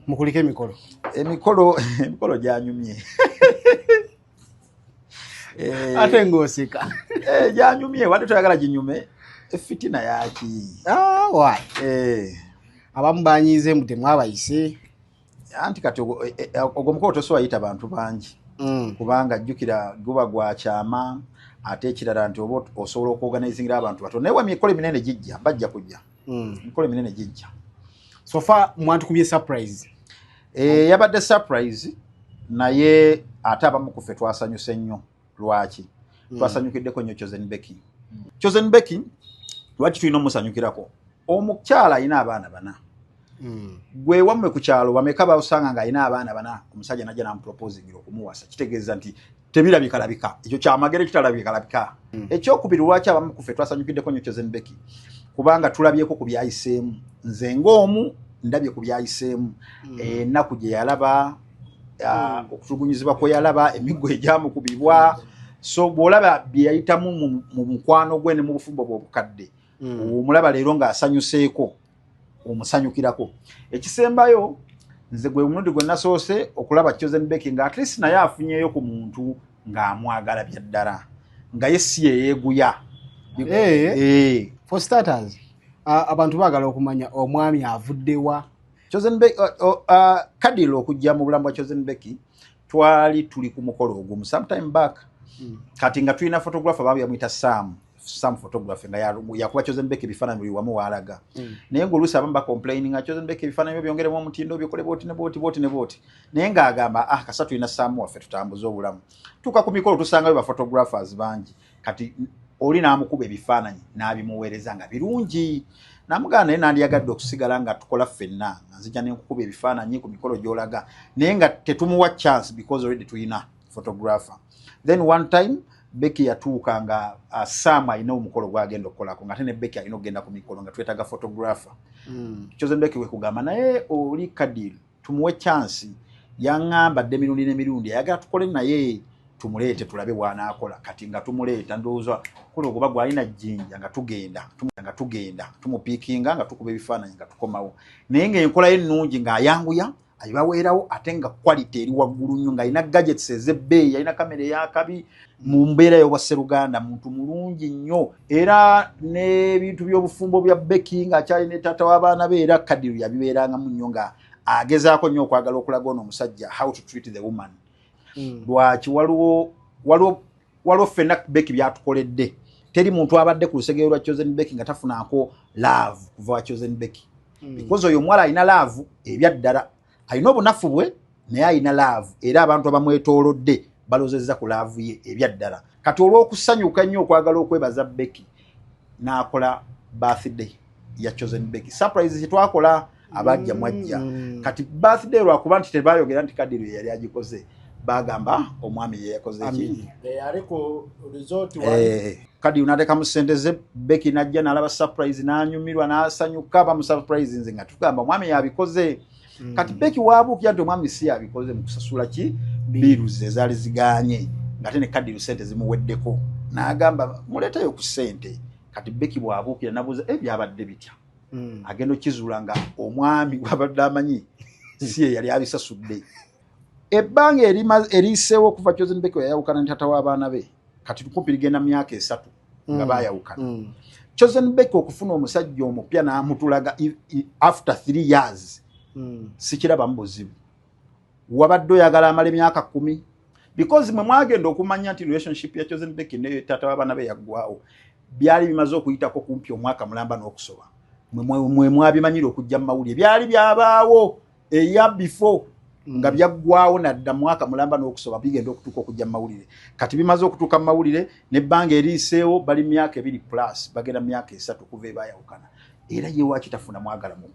mukulika emikolo emikolo gyanyumye ate ng'oseka gyanyumye wadde toyagala ginyume fitina yaki why abamu banyize mbu temwabayise anti kati ogwo mukolo tosobola yita bantu bangi kubanga jjukira guba gwakyama ate ekirala nti oba osobola okuorganizingira abantu batono naye emikolo eminene gijja bajja kujja emikolo eminene gijja sofa mwantukubye surprise yabadde surprise naye ate abamu ku ffe twasanyuse nnyo lwaki twasanyukiddeko nnyo Chosen Becky lwaki tulina omusanyukirako omukyala alina abaana bana gwe wammwe ku kyalo bameka bawusanga ng'alina abaana bana omusajja najja namuproposingira okumuwasa kitegeeza nti tebirabikalabika ekyo kyamagere kitalabikalabika ekyokubiri lwaki abamu ku ffe twasanyukiddeko nnyo Chosen Becky kubanga tulabyeko ku byayiseemu nze ng'omu ndabye ku byayiseemu ennaku gye yalaba okutulugunyizibwa kwe yalaba emiggo egyamukubibwa so bw'olaba bye yayitamu mu mukwano gwe ne mu bufumbo bwe obukadde omulaba leero ng'asanyuseeko omusanyukirako ekisembayo nze gwe mulundi gwe nasoose okulaba Chosen Becky nga at least naye afunyeyo ku muntu ng'amwagala bya ddala nga ye si yeyeeguya for starters abantu baagala okumanya omwami avuddewa Chosen Becky kadiro okujja mu bulamu bwa Chosen Becky twali tuli ku mukolo ogumu sometime back kati nga tulina photographer babu yamuyita Sam photographer nga yakuba Chosen Becky bifaananyi buli wamu waalaga naye ng'oluusi abamu bakomplaining nga Chosen Becky bifaananyi byo byongeremu omutindo bikole booti ne booti naye ng'agamba kasa tulina Sam waffe tutambuze obulamu tuka ku mikolo tusangayo ba photographers bangi kati oli n'amukuba ebifaananyi n'abimuweereza nga birungi namugana naye nandiyagadde okusigala nga tukola ffenna nzija n'enkukuba ebifaananyi ku mikolo gy'olaga naye nga tetumuwa chance because already tulina photographer then one time Becky yatuuka nga Sam alina omukolo gwagenda okukolako nga ate ne Becky alina okugenda ku mikolo nga twetaga photographer Chosen Becky we kugamba naye oli kadiri tumuwe chance yaŋŋamba dde emirundi ayagala tukole naye tumuleete tulabe bw'anaakola kati nga tumuleeta ndowooza kulo ogoba gwalina jjinja nga tugenda tumupiikinga nga tukuba ebifaananyi nga tukomawo naye ng'enkola ye ennungi ng'ayanguya ayibaweerawo ate nga quality eri waggulu nnyo ng'alina gadgets ez'ebbeeyi alina kamera ey'akabi mu mbeera y'obwa Sseruganda muntu mulungi nnyo era n'ebintu by'obufumbo bya Becky ng'akyali ne taata w'abaana be era Kadiru yabibeerangamu nnyo nga agezaako nnyo okwagala okulaga ono omusajja how to treat the woman lwaki waliwo ffenna Becky byatukoledde teri muntu abadde ku lusegero lwa Chosen Becky nga tafunaako love kuva wa Chosen Becky because oyo omuwala alina love ebya ddala alina obunafu bwe naye alina love era abantu abamwetoolodde balozezza ku love ye ebya ddala kati olw'okusanyuka nnyo okwagala okwebaza Becky n'akola birthday ya Chosen Becky surprise kyetwakola abajja mwajja kati birthday lwakuba nti tebayogera nti Kadiru ye yali agikoze bagamba omwami ye yakoze ki ariko resort Kadiru n'ateeka mu ssente ze Becky n'ajja n'alaba surprise n'anyumirwa n'asanyuka bamu surprise nze nga tugamba omwami yabikoze kati Becky waabuukira nti omwami si yabikoze mu kusasula ki biruze ezaali zigaanye ng'ate ne Kadiru ssente zimuweddeko n'agamba muleeteyo ku ssente kati Becky bw'abuukira nabuuza byabadde bitya agenda okkizuula nga omwami gwabadde amanyi si ye yali abisasudde ebbanga eriiseewo okuva Chosen Becky yayawukana ne taata w'abaana be kati tukumpi ligenda myaka 3 nga baayawukana Chosen Becky okufuna omusajja omupya n'amutulaga after 3 years sikiraba mu buzibu wabadde oyagala amala emyaka 10 because mwe mwagenda okumanya nti relationship ya Chosen Becky ne taata w'abaana be yaggwawo byali bimaze okuyitako kumpi omwaka mulamba n'okusoba mwe mwabimanyira okujja mu mawulire byali byabaawo eya before nga byaggwawo nadda mwaka mulamba n'okusoba bigenda okutuuka okujja mu mawulire kati bimaze okutuuka mu mawulire n'ebbanga eriiseewo bali myaka 2+ bagenda myaka 3 kuva ebaayawukana era ye waaki tafuna mwagala mu